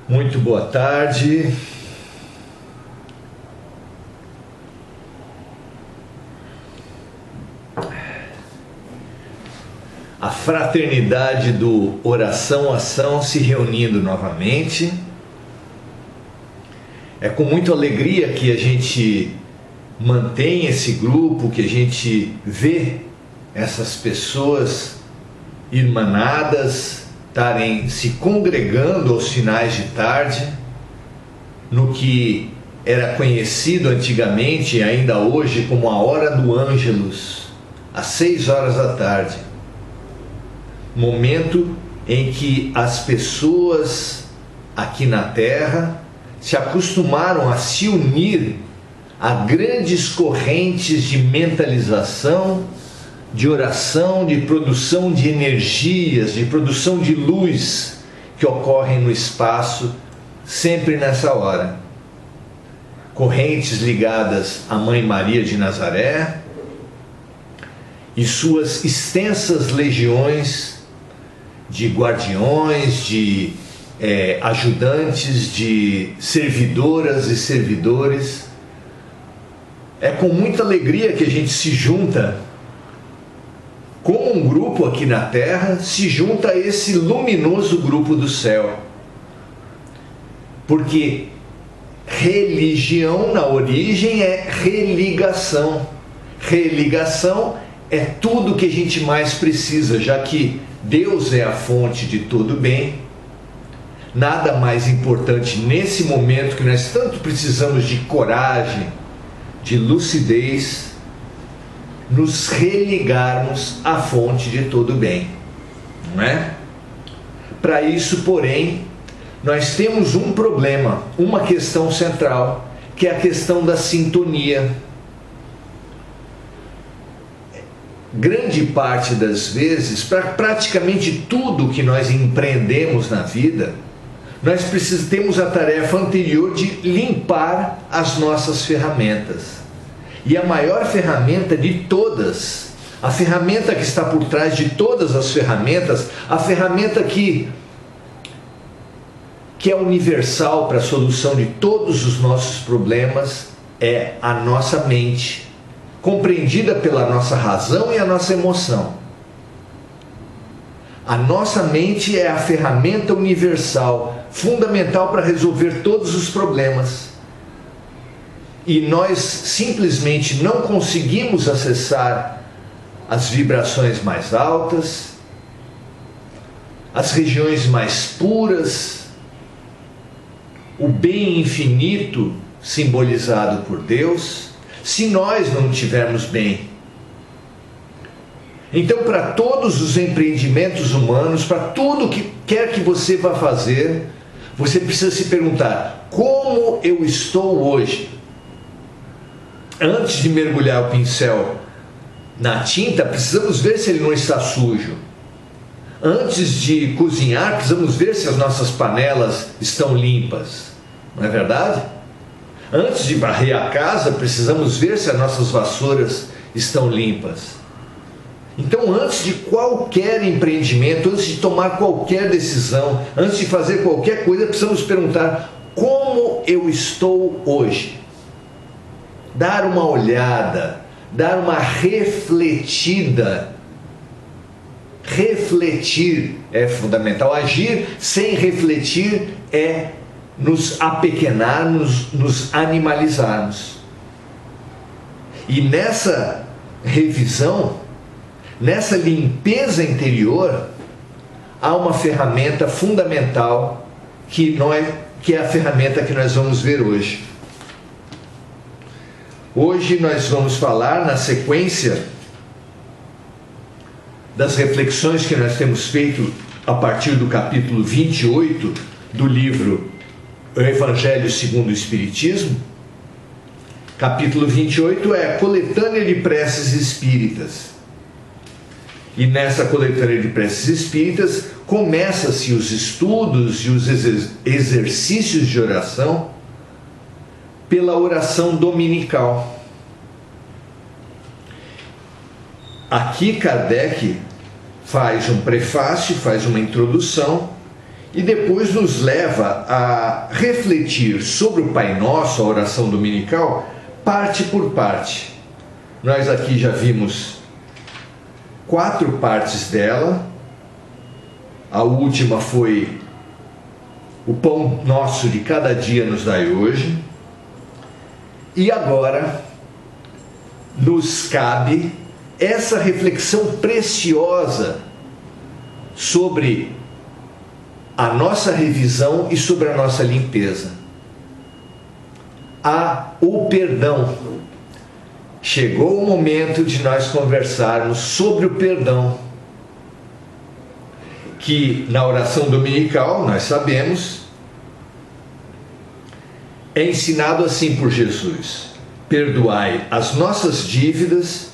Muito boa tarde. A fraternidade do Oração Ação se reunindo novamente. É com muita alegria que a gente mantém esse grupo, que a gente vê essas pessoas irmanadas estarem se congregando aos finais de tarde, no que era conhecido antigamente e ainda hoje como a hora do Ângelus, às 6 horas da tarde. Momento em que as pessoas aqui na Terra se acostumaram a se unir a grandes correntes de mentalização, de oração, de produção de energias, de produção de luz que ocorrem no espaço sempre nessa hora. Correntes ligadas à Mãe Maria de Nazaré e suas extensas legiões de guardiões, de ajudantes, de servidoras e servidores. É com muita alegria que a gente se junta, como um grupo aqui na Terra, se junta a esse luminoso grupo do céu. Porque religião, na origem, é religação. Religação é tudo que a gente mais precisa, já que Deus é a fonte de todo bem. Nada mais importante nesse momento que nós tanto precisamos de coragem, de lucidez, nos religarmos à fonte de todo bem, não é? Para isso, porém, nós temos um problema, uma questão central, que é a questão da sintonia. Grande parte das vezes, para praticamente tudo que nós empreendemos na vida, nós temos a tarefa anterior de limpar as nossas ferramentas. E a maior ferramenta de todas, a ferramenta que está por trás de todas as ferramentas, a ferramenta que é universal para a solução de todos os nossos problemas, é a nossa mente, compreendida pela nossa razão e a nossa emoção. A nossa mente é a ferramenta universal, fundamental para resolver todos os problemas. E nós simplesmente não conseguimos acessar as vibrações mais altas, as regiões mais puras, o bem infinito simbolizado por Deus, se nós não estivermos bem. Então, para todos os empreendimentos humanos, para tudo que quer que você vá fazer, você precisa se perguntar: como eu estou hoje? Antes de mergulhar o pincel na tinta, precisamos ver se ele não está sujo. Antes de cozinhar, precisamos ver se as nossas panelas estão limpas. Não é verdade? Antes de varrer a casa, precisamos ver se as nossas vassouras estão limpas. Então, antes de qualquer empreendimento, antes de tomar qualquer decisão, antes de fazer qualquer coisa, precisamos perguntar: como eu estou hoje? Dar uma olhada, dar uma refletida. Refletir é fundamental. Agir sem refletir é nos apequenarmos, nos animalizarmos. E nessa revisão, nessa limpeza interior, há uma ferramenta fundamental que é a ferramenta que nós vamos ver hoje. Hoje nós vamos falar, na sequência das reflexões que nós temos feito a partir do capítulo 28 do livro O Evangelho segundo o Espiritismo. Capítulo 28 é a coletânea de preces espíritas. E nessa coletânea de preces espíritas começa-se os estudos e os exercícios de oração pela oração dominical. Aqui Kardec faz um prefácio, faz uma introdução e depois nos leva a refletir sobre o Pai Nosso, a oração dominical, parte por parte. Nós aqui já vimos 4 partes dela. A última foi: o pão nosso de cada dia nos dai hoje. E agora nos cabe essa reflexão preciosa sobre a nossa revisão e sobre a nossa limpeza. O perdão. Chegou o momento de nós conversarmos sobre o perdão, que na oração dominical, nós sabemos, é ensinado assim por Jesus: perdoai as nossas dívidas,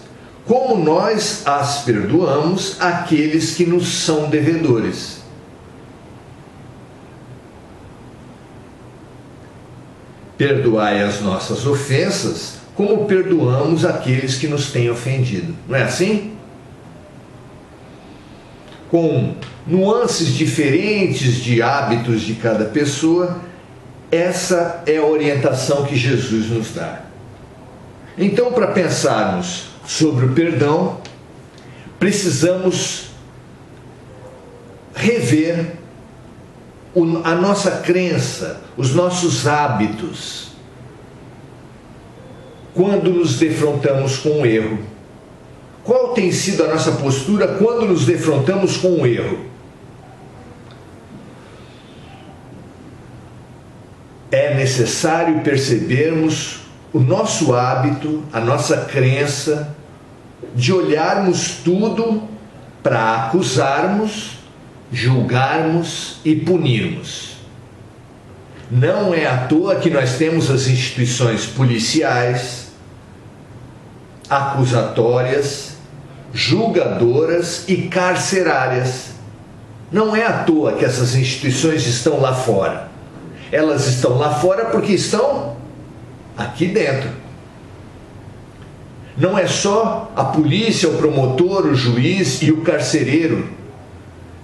como nós as perdoamos àqueles que nos são devedores. Perdoai as nossas ofensas, como perdoamos aqueles que nos têm ofendido. Não é assim? Com nuances diferentes de hábitos de cada pessoa, essa é a orientação que Jesus nos dá. Então, para pensarmos sobre o perdão, precisamos rever a nossa crença, os nossos hábitos, quando nos defrontamos com o erro. Qual tem sido a nossa postura quando nos defrontamos com o erro? É necessário percebermos o nosso hábito, a nossa crença de olharmos tudo para acusarmos, julgarmos e punirmos. Não é à toa que nós temos as instituições policiais, acusatórias, julgadoras e carcerárias. Não é à toa que essas instituições estão lá fora. Elas estão lá fora porque estão aqui dentro. Não é só a polícia, o promotor, o juiz e o carcereiro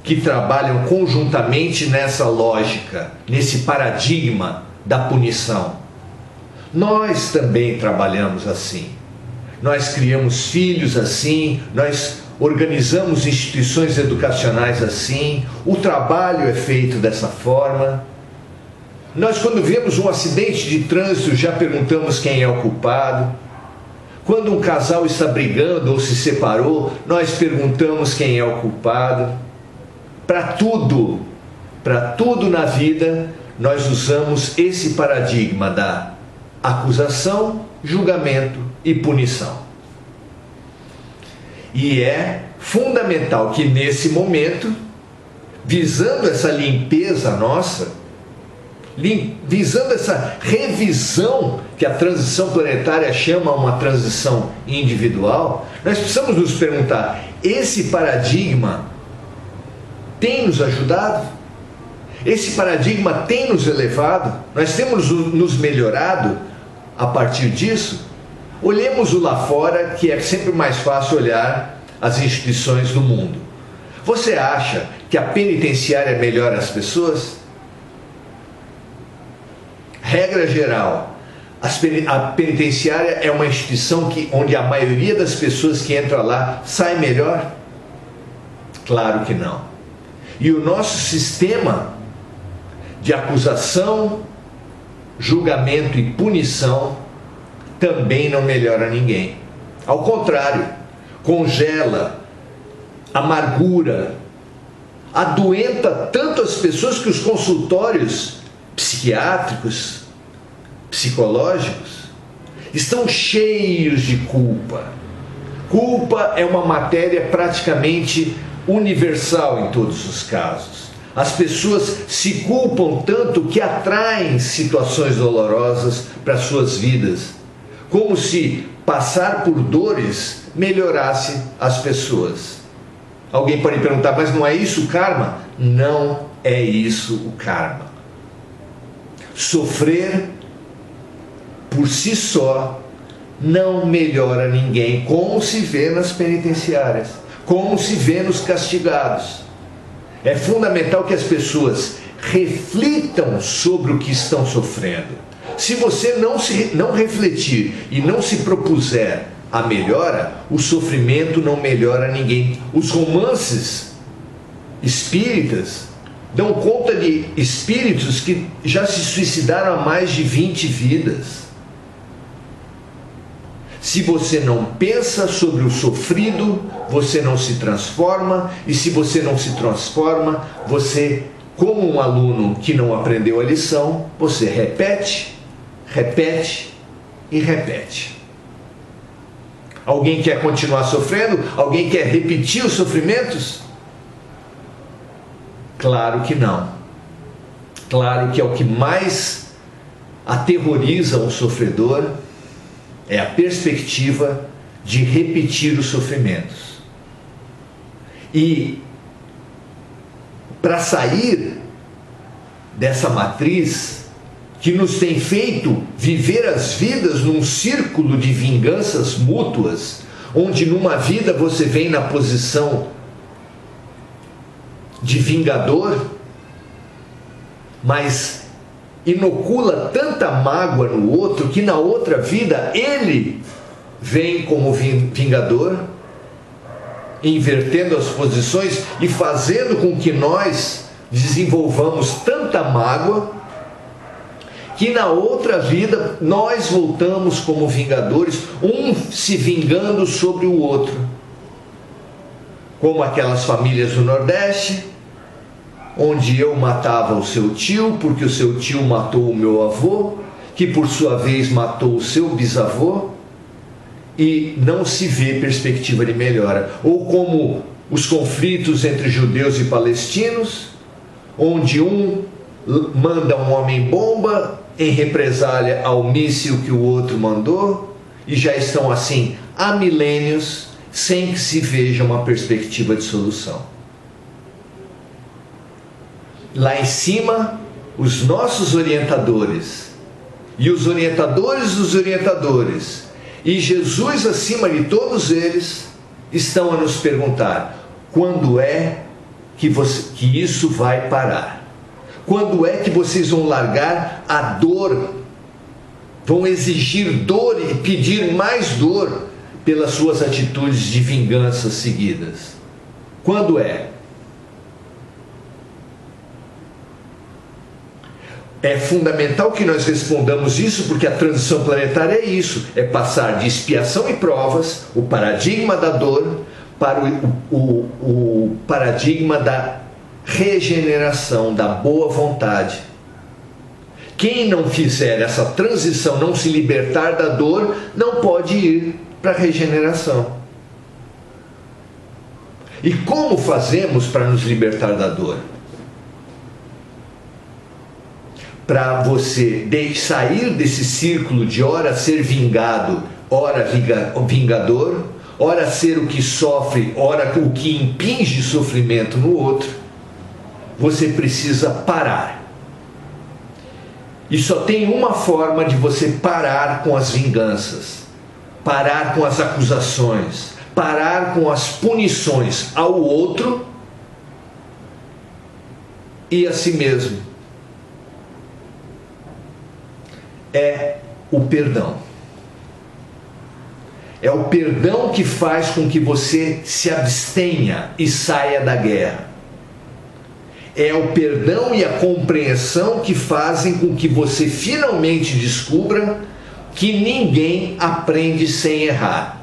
que trabalham conjuntamente nessa lógica, nesse paradigma da punição. Nós também trabalhamos assim. Nós criamos filhos assim, nós organizamos instituições educacionais assim, o trabalho é feito dessa forma. Nós, quando vemos um acidente de trânsito, já perguntamos quem é o culpado. Quando um casal está brigando ou se separou, nós perguntamos quem é o culpado. Para tudo na vida, nós usamos esse paradigma da acusação, julgamento e punição. E é fundamental que nesse momento, visando essa limpeza nossa, visando essa revisão que a transição planetária chama uma transição individual, nós precisamos nos perguntar: esse paradigma tem nos ajudado? Esse paradigma tem nos elevado? Nós temos nos melhorado a partir disso? Olhemos o lá fora, que é sempre mais fácil olhar as instituições do mundo. Você acha que a penitenciária melhora as pessoas? Regra geral, a penitenciária é uma instituição onde a maioria das pessoas que entra lá sai melhor? Claro que não. E o nosso sistema de acusação, julgamento e punição também não melhora ninguém. Ao contrário, congela, amargura, adoenta tanto as pessoas que os consultórios psiquiátricos, psicológicos, estão cheios de culpa. Culpa é uma matéria praticamente universal em todos os casos. As pessoas se culpam tanto que atraem situações dolorosas para suas vidas, como se passar por dores melhorasse as pessoas. Alguém pode perguntar: mas não é isso o karma? Não é isso o karma. Sofrer por si só não melhora ninguém, como se vê nas penitenciárias, como se vê nos castigados. É fundamental que as pessoas reflitam sobre o que estão sofrendo. Se você não refletir e não se propuser a melhora, o sofrimento não melhora ninguém. Os romances espíritas dão conta de espíritos que já se suicidaram há mais de 20 vidas. Se você não pensa sobre o sofrido, você não se transforma, e se você não se transforma, você, como um aluno que não aprendeu a lição, você repete, repete e repete. Alguém quer continuar sofrendo? Alguém quer repetir os sofrimentos? Claro que não. Claro que é o que mais aterroriza um sofredor, é a perspectiva de repetir os sofrimentos. E para sair dessa matriz que nos tem feito viver as vidas num círculo de vinganças mútuas, onde numa vida você vem na posição de vingador, mas inocula tanta mágoa no outro que na outra vida ele vem como vingador, invertendo as posições e fazendo com que nós desenvolvamos tanta mágoa que na outra vida nós voltamos como vingadores, um se vingando sobre o outro, como aquelas famílias do Nordeste, onde eu matava o seu tio, porque o seu tio matou o meu avô, que por sua vez matou o seu bisavô, e não se vê perspectiva de melhora. Ou como os conflitos entre judeus e palestinos, onde um manda um homem-bomba em represália ao míssil que o outro mandou, e já estão assim há milênios, sem que se veja uma perspectiva de solução. Lá em cima, os nossos orientadores, e os orientadores dos orientadores, e Jesus acima de todos eles, estão a nos perguntar: quando é que isso vai parar? Quando é que vocês vão largar a dor, vão exigir dor e pedir mais dor pelas suas atitudes de vingança seguidas? Quando é? É fundamental que nós respondamos isso, porque a transição planetária é isso, é passar de expiação e provas, o paradigma da dor, para o paradigma da regeneração, da boa vontade. Quem não fizer essa transição, não se libertar da dor, não pode ir para a regeneração. E como fazemos para nos libertar da dor? Para você sair desse círculo de ora ser vingado, ora vingador, ora ser o que sofre, ora o que impinge sofrimento no outro, você precisa parar. E só tem uma forma de você parar com as vinganças, parar com as acusações, parar com as punições ao outro e a si mesmo. É o perdão. É o perdão que faz com que você se abstenha e saia da guerra. É o perdão e a compreensão que fazem com que você finalmente descubra que ninguém aprende sem errar.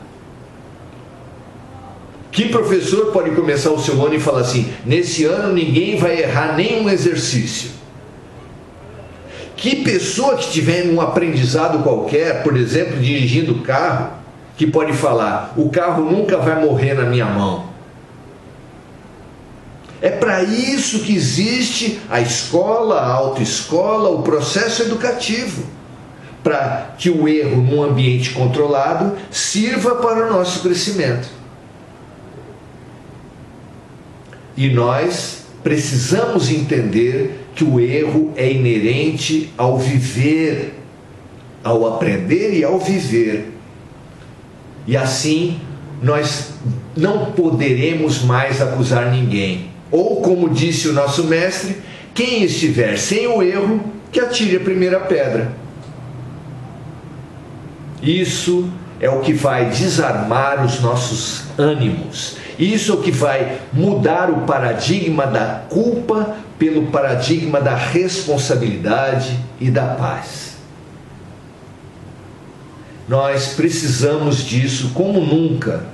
Que professor pode começar o seu ano e falar assim: nesse ano ninguém vai errar nenhum exercício? Que pessoa que tiver um aprendizado qualquer, por exemplo, dirigindo carro, que pode falar: o carro nunca vai morrer na minha mão? É para isso que existe a escola, a autoescola, o processo educativo, para que o erro num ambiente controlado sirva para o nosso crescimento. E nós precisamos entender que o erro é inerente ao viver, ao aprender e ao viver. E assim nós não poderemos mais acusar ninguém. Ou, como disse o nosso mestre, Quem estiver sem o erro, que atire a primeira pedra. Isso é o que vai desarmar os nossos ânimos. Isso é o que vai mudar o paradigma da culpa pelo paradigma da responsabilidade e da paz. Nós precisamos disso como nunca.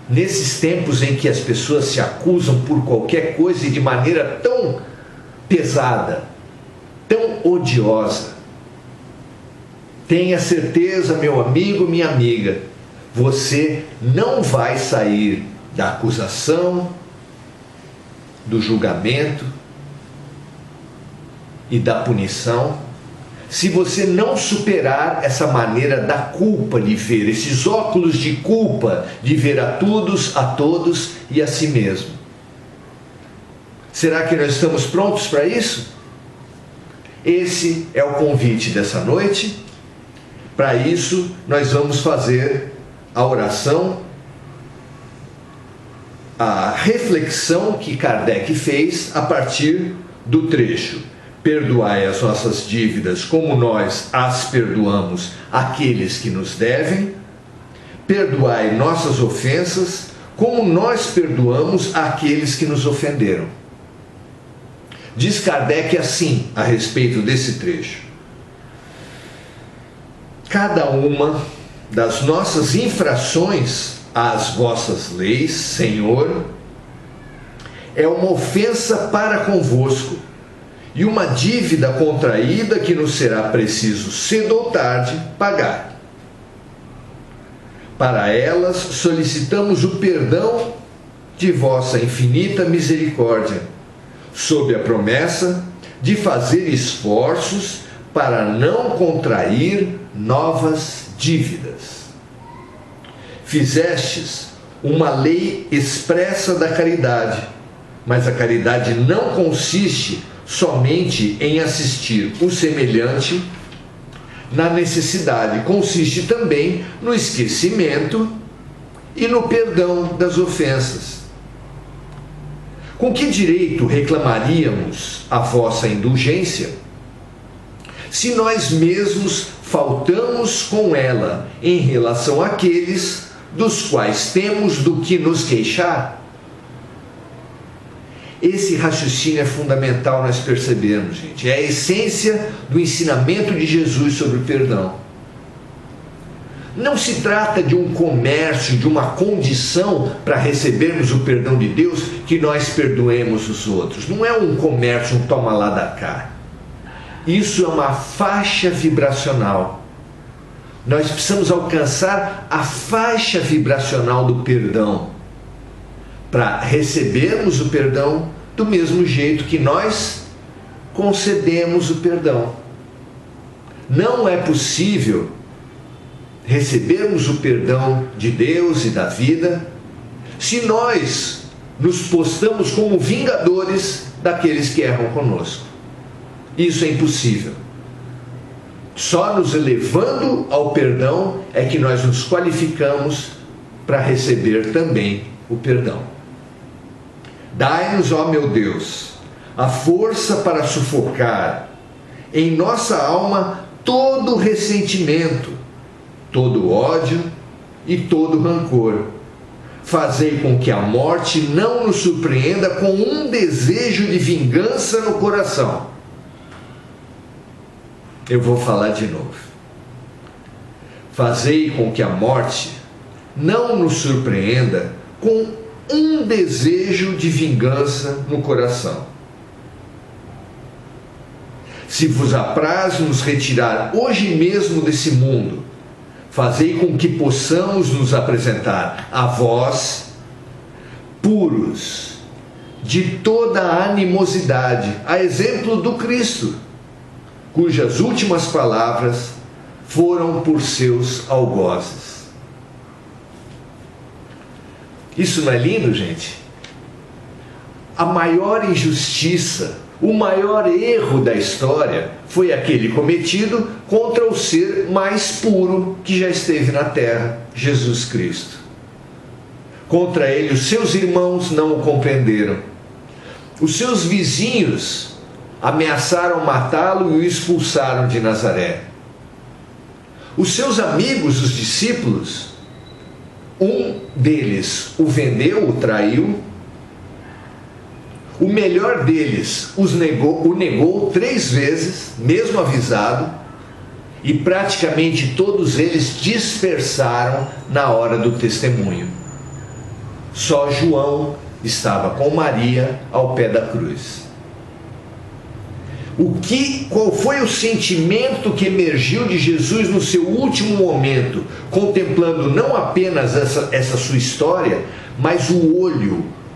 Nesses tempos em que as pessoas se acusam por qualquer coisa e de maneira tão pesada, tão odiosa. Tenha certeza, meu amigo, minha amiga, você não vai sair da acusação, do julgamento e da punição se você não superar essa maneira da culpa de ver, esses óculos de culpa de ver a todos e a si mesmo. Será que nós estamos prontos para isso? Esse é o convite dessa noite. Para isso, nós vamos fazer a oração, a reflexão que Kardec fez a partir do trecho: perdoai as nossas dívidas como nós as perdoamos àqueles que nos devem, perdoai nossas ofensas como nós perdoamos àqueles que nos ofenderam. Diz Kardec assim a respeito desse trecho: cada uma das nossas infrações às vossas leis, Senhor, é uma ofensa para convosco e uma dívida contraída que nos será preciso, cedo ou tarde, pagar. Para elas solicitamos o perdão de vossa infinita misericórdia, sob a promessa de fazer esforços para não contrair novas dívidas. Fizestes uma lei expressa da caridade, mas a caridade não consiste somente em assistir o semelhante na necessidade, consiste também no esquecimento e no perdão das ofensas. Com que direito reclamaríamos a vossa indulgência, se nós mesmos faltamos com ela em relação àqueles dos quais temos do que nos queixar? Esse raciocínio é fundamental nós percebermos, gente. É a essência do ensinamento de Jesus sobre o perdão. Não se trata de um comércio, de uma condição para recebermos o perdão de Deus, que nós perdoemos os outros. Não é um comércio, um toma lá da cá. Isso é uma faixa vibracional. Nós precisamos alcançar a faixa vibracional do perdão para recebermos o perdão do mesmo jeito que nós concedemos o perdão. Não é possível recebermos o perdão de Deus e da vida se nós nos postamos como vingadores daqueles que erram conosco. Isso é impossível. Só nos elevando ao perdão é que nós nos qualificamos para receber também o perdão. Dai-nos, ó meu Deus, a força para sufocar em nossa alma todo ressentimento, todo ódio e todo rancor. Fazei com que a morte não nos surpreenda com um desejo de vingança no coração. Eu vou falar de novo. Fazei com que a morte não nos surpreenda com um desejo de vingança no coração. Se vos apraz nos retirar hoje mesmo desse mundo, fazei com que possamos nos apresentar a vós puros de toda a animosidade, a exemplo do Cristo, cujas últimas palavras foram por seus algozes. Isso não é lindo, gente? A maior injustiça, o maior erro da história foi aquele cometido contra o ser mais puro que já esteve na terra, Jesus Cristo. Contra ele, os seus irmãos não o compreenderam. Os seus vizinhos ameaçaram matá-lo e o expulsaram de Nazaré. Os seus amigos, os discípulos, um deles o vendeu, o traiu. O melhor deles o negou 3 vezes, mesmo avisado, e praticamente todos eles dispersaram na hora do testemunho. Só João estava com Maria ao pé da cruz. Qual foi o sentimento que emergiu de Jesus no seu último momento, contemplando não apenas essa sua história, mas o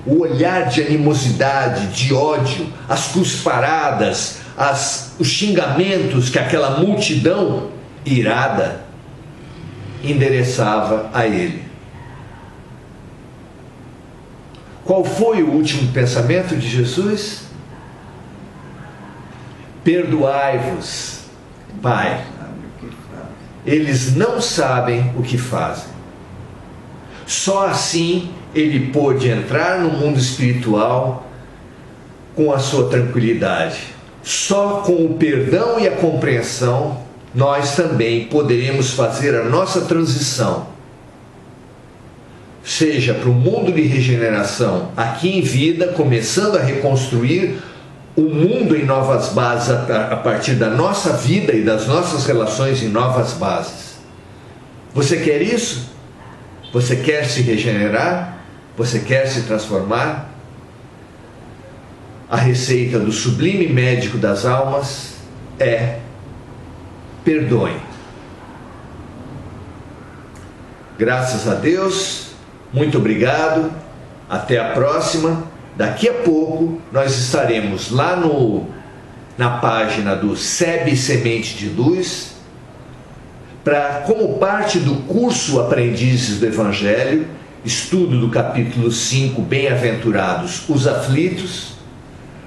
olhar de animosidade, de ódio, as cusparadas, os xingamentos que aquela multidão irada endereçava a ele? Qual foi o último pensamento de Jesus? Perdoai-vos, Pai, eles não sabem o que fazem. Só assim ele pôde entrar no mundo espiritual com a sua tranquilidade. Só com o perdão e a compreensão nós também poderemos fazer a nossa transição, seja para o mundo de regeneração aqui em vida, começando a reconstruir o mundo em novas bases a partir da nossa vida e das nossas relações em novas bases. Você quer isso? Você quer se regenerar? Você quer se transformar? A receita do sublime médico das almas é: perdoe. Graças a Deus, muito obrigado, até a próxima. Daqui a pouco nós estaremos lá na página do SEB Semente de Luz, como parte do curso Aprendizes do Evangelho, estudo do capítulo 5, Bem-aventurados os aflitos.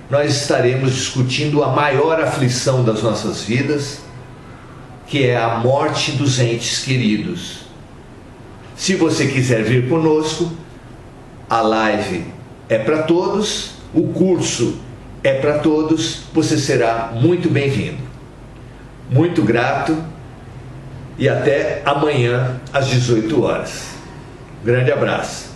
Nós estaremos discutindo a maior aflição das nossas vidas, que é a morte dos entes queridos. Se você quiser vir conosco, a live é para todos, o curso é para todos, você será muito bem-vindo. Muito grato e até amanhã às 18 horas. Grande abraço.